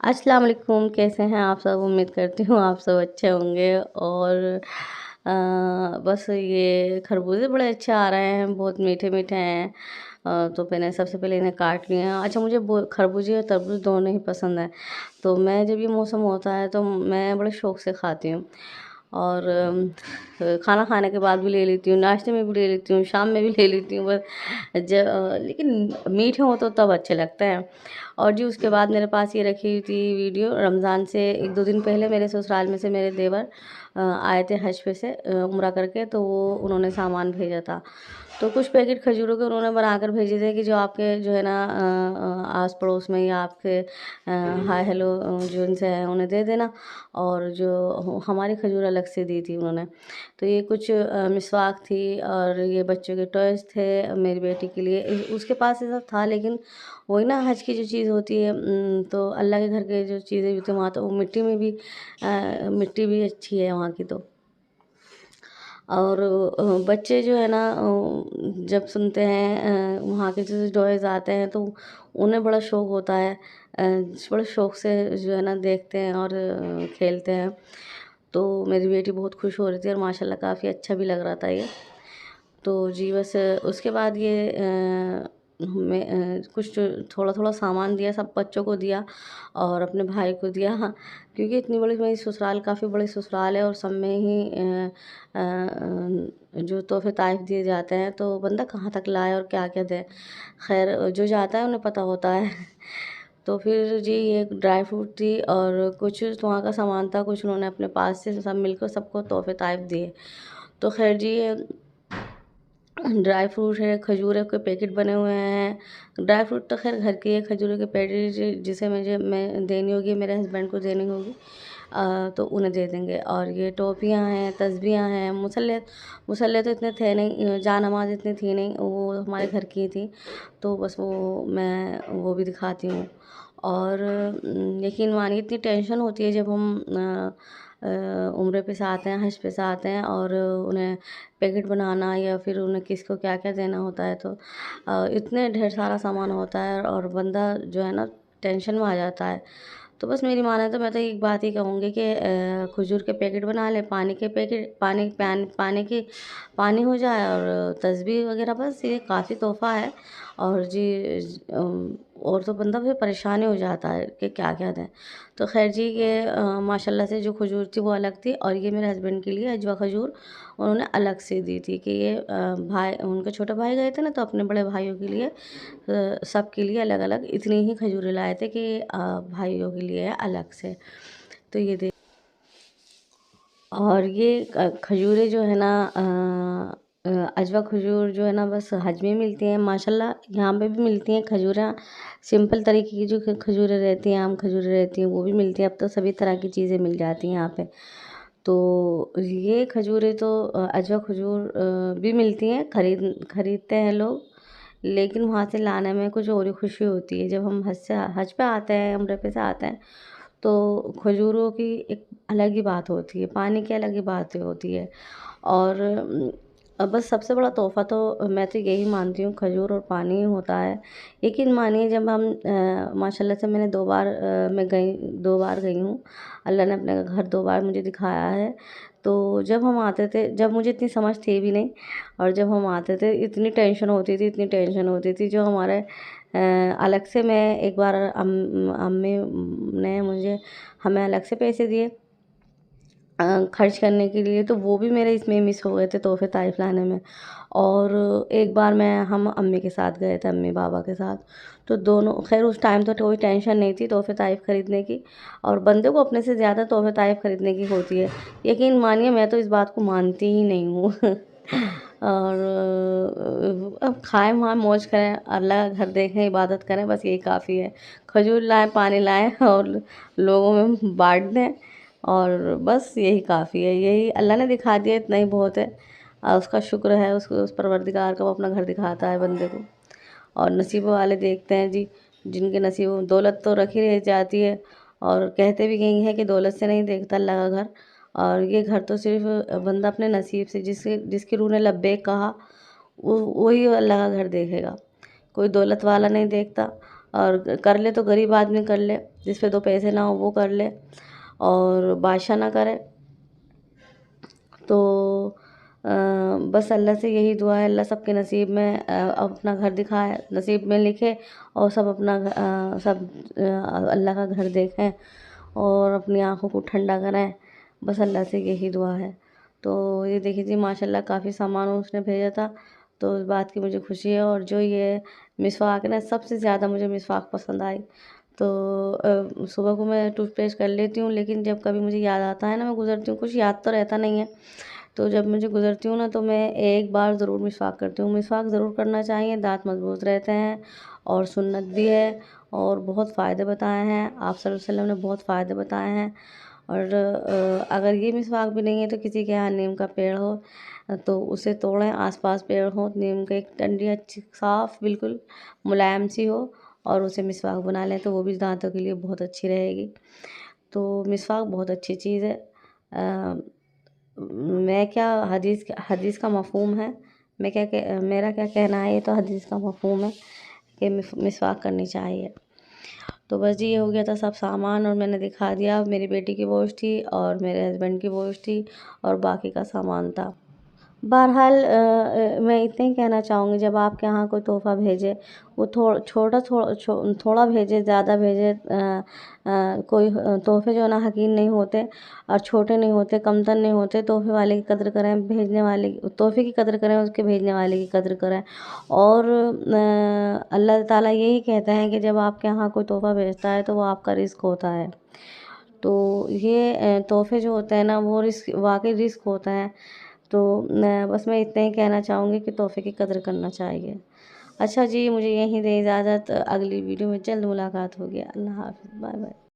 अस्सलाम वालेकुम, कैसे हैं आप सब? उम्मीद करती हूँ आप सब अच्छे होंगे। और बस ये खरबूजे बड़े अच्छे आ रहे हैं, बहुत मीठे-मीठे हैं। तो मैंने सबसे पहले इन्हें काट लिया। अच्छा, मुझे खरबूजे और तरबूज दोनों ही पसंद हैं। तो मैं जब ये मौसम होता है तो मैं बड़े शौक़ से खाती हूँ। और खाना खाने के बाद भी ले लेती हूँ, नाश्ते में भी ले लेती हूँ, शाम में भी ले लेती हूँ। बस लेकिन मीठे हों तो तब अच्छे लगते हैं। और जी उसके बाद मेरे पास ये रखी हुई थी वीडियो। रमज़ान से 1-2 दिन पहले मेरे ससुराल में से मेरे देवर आए थे हज पे से उम्रा करके, तो वो उन्होंने सामान भेजा था। तो कुछ पैकेट खजूरों के उन्होंने बनाकर भेजे थे कि जो आपके जो है ना आस-पड़ोस में या आपके हाय हेलो जो उनसे हैं उन्हें दे देना। और जो हमारी खजूर अलग से दी थी उन्होंने। तो ये कुछ मिसवाक थी और ये बच्चों के टॉयज़ थे मेरी बेटी के लिए। उसके पास ये सब था, लेकिन वही ना हज की जो चीज़ होती है, तो अल्लाह के घर के जो चीज़ें होती हैं वहाँ तो वो मिट्टी में भी मिट्टी भी अच्छी है वहाँ की तो। और बच्चे जो है ना जब सुनते हैं वहाँ के जो टॉयज़ आते हैं तो उन्हें बड़ा शौक़ होता है। बड़े शौक़ से जो है ना देखते हैं और खेलते हैं। तो मेरी बेटी बहुत खुश हो रही थी और माशाल्लाह काफ़ी अच्छा भी लग रहा था ये। तो जी बस उसके बाद ये मैं कुछ थोड़ा-थोड़ा सामान दिया, सब बच्चों को दिया और अपने भाई को दिया। हाँ, क्योंकि इतनी बड़ी मेरी ससुराल काफ़ी बड़ी ससुराल है और सब में ही जो तोहफ़े ताइफ़ दिए जाते हैं, तो बंदा कहाँ तक लाए और क्या-क्या दे। ख़ैर जो जाता है उन्हें पता होता है। तो फिर जी ये ड्राई फ्रूट थी और कुछ वहाँ का सामान था, कुछ उन्होंने अपने पास से सब मिलकर सबको तोहफ़े ताइफ़ दिए। तो ख़ैर जी ये ड्राई फ्रूट है, खजूर के पैकेट बने हुए हैं। ड्राई फ्रूट तो ख़ैर घर की है, खजूरों के पैकेट जिसे मैं देनी होगी, मेरे हस्बैंड को देनी होगी तो उन्हें दे देंगे। और ये टॉफ़ियाँ हैं, तस्बीहाँ हैं, मुसल्ले मुसल्ले तो इतने थे नहीं, जानमाज़ इतनी थी नहीं, वो हमारे घर की थी। तो बस मैं वो भी दिखाती हूँ। और यकीन मानिए इतनी टेंशन होती है जब हम उम्रे पे से आते हैं, हज पे से आते हैं और उन्हें पैकेट बनाना या फिर उन्हें किसको क्या-क्या देना होता है, तो इतने ढेर सारा सामान होता है और बंदा जो है ना टेंशन में आ जाता है। तो बस मेरी माने तो मैं तो एक बात ही कहूँगी कि खजूर के पैकेट बना लें, पानी के पैकेट पानी की पानी हो जाए और तस्बीह वग़ैरह, बस ये काफ़ी तोहफ़ा है। और जी और तो बंदा फिर परेशान ही हो जाता है कि क्या-क्या दें। तो ख़ैर जी ये माशाल्लाह से जो खजूर थी वो अलग थी और ये मेरे हस्बैंड के लिए अजवा खजूर उन्होंने अलग से दी थी कि ये भाई उनके छोटे भाई गए थे ना, तो अपने बड़े भाइयों के लिए सबके लिए अलग-अलग इतनी ही खजूरें लाए थे कि भाइयों के लिए अलग से। तो ये दे और ये खजूरें जो है ना अजवा खजूर जो है ना बस हज में मिलती हैं माशाल्लाह, यहाँ पे भी मिलती हैं खजूरें। सिंपल तरीके की जो खजूरें रहती हैं, आम खजूरें रहती हैं, वो भी मिलती हैं। अब तो सभी तरह की चीज़ें मिल जाती हैं यहाँ पे। तो ये खजूरें तो अजवा खजूर भी मिलती हैं, खरीदते हैं लोग, लेकिन वहाँ से लाने में कुछ और ही खुशी होती है। जब हम हज पे आते हैं, उम्रे पे से आते हैं, तो खजूरों की एक अलग ही बात होती है, पानी की अलग ही बात होती है। और बस सबसे बड़ा तोहफ़ा तो मैं तो यही मानती हूँ खजूर और पानी ही होता है। यकीन मानिए जब हम माशाल्लाह से मैंने 2 बार 2 बार गई हूँ। अल्लाह ने अपने घर 2 बार मुझे दिखाया है। तो जब हम आते थे, जब मुझे इतनी समझ थी भी नहीं और जब हम आते थे इतनी टेंशन होती थी जो हमारे अलग से मैं एक बार अम्मी ने मुझे हमें अलग से पैसे दिए खर्च करने के लिए, तो वो भी मेरे इसमें मिस हो गए थे तोहफ़े ताइफ़ लाने में। और एक बार हम अम्मी के साथ गए थे, अम्मी-बाबा के साथ, तो दोनों ख़ैर उस टाइम तो कोई टेंशन नहीं थी तोहफ़े ताइफ़ खरीदने की और बंदे को अपने से ज़्यादा तोहफ़े ताइफ़ खरीदने की होती है। यकीन मानिए मैं तो इस बात को मानती ही नहीं हूँ। और अब खाएँ-वहाँ मौज करें, अल्लाह का घर देखें, इबादत करें, बस यही काफ़ी है। खजूर लाएँ, पानी लाएँ और लोगों में बाँट दें और बस यही काफ़ी है। यही अल्लाह ने दिखा दिया, इतना ही बहुत है। उसका शुक्र है उस परवरदिगार का, वो अपना घर दिखाता है बंदे को। और नसीबों वाले देखते हैं जी, जिनके नसीबों में दौलत तो रखी रह जाती है और कहते भी यही है कि दौलत से नहीं देखता अल्लाह का घर। और ये घर तो सिर्फ़ बंदा अपने नसीब से जिसकी रूह ने लब्बैक कहा, वो वही अल्लाह का घर देखेगा। कोई दौलत वाला नहीं देखता और कर ले तो गरीब आदमी कर ले, जिस पे 2 पैसे ना हो वो कर ले, और बादशाह ना करे। तो अ, बस अल्लाह से यही दुआ है, अल्लाह सबके नसीब में अपना घर दिखाए, नसीब में लिखे, और सब अपना अल्लाह का घर देखें और अपनी आँखों को ठंडा करें। बस अल्लाह से यही दुआ है। तो ये देखिए जी, माशाल्लाह काफ़ी सामान उसने भेजा था, तो इस बात की मुझे खुशी है। और जो ये मिसवाक है ना, सबसे ज़्यादा मुझे मिसवाक पसंद आई। तो सुबह को मैं टूथपेस्ट कर लेती हूँ, लेकिन जब कभी मुझे याद आता है ना, मैं गुज़रती हूँ, कुछ याद तो रहता नहीं है, तो जब मुझे गुज़रती हूँ ना, तो मैं एक बार ज़रूर मिसवाक करती हूँ। मिसवाक ज़रूर करना चाहिए, दाँत मज़बूत रहते हैं और सुन्नत भी है, और बहुत फ़ायदे बताए हैं, आप सल्लल्लाहु अलैहि वसल्लम ने बहुत फ़ायदे बताए हैं। और अगर ये मिसवाक भी नहीं है तो किसी के यहाँ नीम का पेड़ हो तो उसे तोड़ें, आस-पास पेड़ हो, नीम की एक डंडी अच्छी साफ़ बिल्कुल मुलायम सी हो, और उसे मिसवाक बना लें, तो वो भी दाँतों के लिए बहुत अच्छी रहेगी। तो मिसवाक बहुत अच्छी चीज़ है। मैं क्या, हदीस का मफ़हूम है, मेरा क्या कहना है, ये तो हदीस का मफ़हूम है कि मिसवाक करनी चाहिए। तो बस जी, ये हो गया था सब सामान, और मैंने दिखा दिया, मेरी बेटी की वॉच थी और मेरे हस्बैंड की वॉच थी और बाकी का सामान था। बहरहाल मैं इतना ही कहना चाहूँगी, जब आपके यहाँ कोई तोहफ़ा भेजे, वो थोड़ा भेजे, ज़्यादा भेजे, कोई तोहफ़े जो है ना हक़ीर नहीं होते और छोटे नहीं होते, कमतर नहीं होते। तोहफ़े वाले की कदर करें, भेजने वाले तोहफ़े की कदर करें, उसके भेजने वाले की कदर करें। और अल्लाह ताला यही कहते हैं कि जब आपके यहाँ कोई तोहफ़ा भेजता है तो वो आपका रिज़्क होता है। तो ये तोहफ़े जो होते हैं ना, वो रिस्क, वाक़ई रिस्क होता है। तो मैं इतना ही कहना चाहूँगी कि तोहफ़े की कदर करना चाहिए। अच्छा जी, मुझे यहीं दें इजाज़त, अगली वीडियो में जल्द मुलाकात होगी। अल्लाह हाफ़िज़, बाय बाय।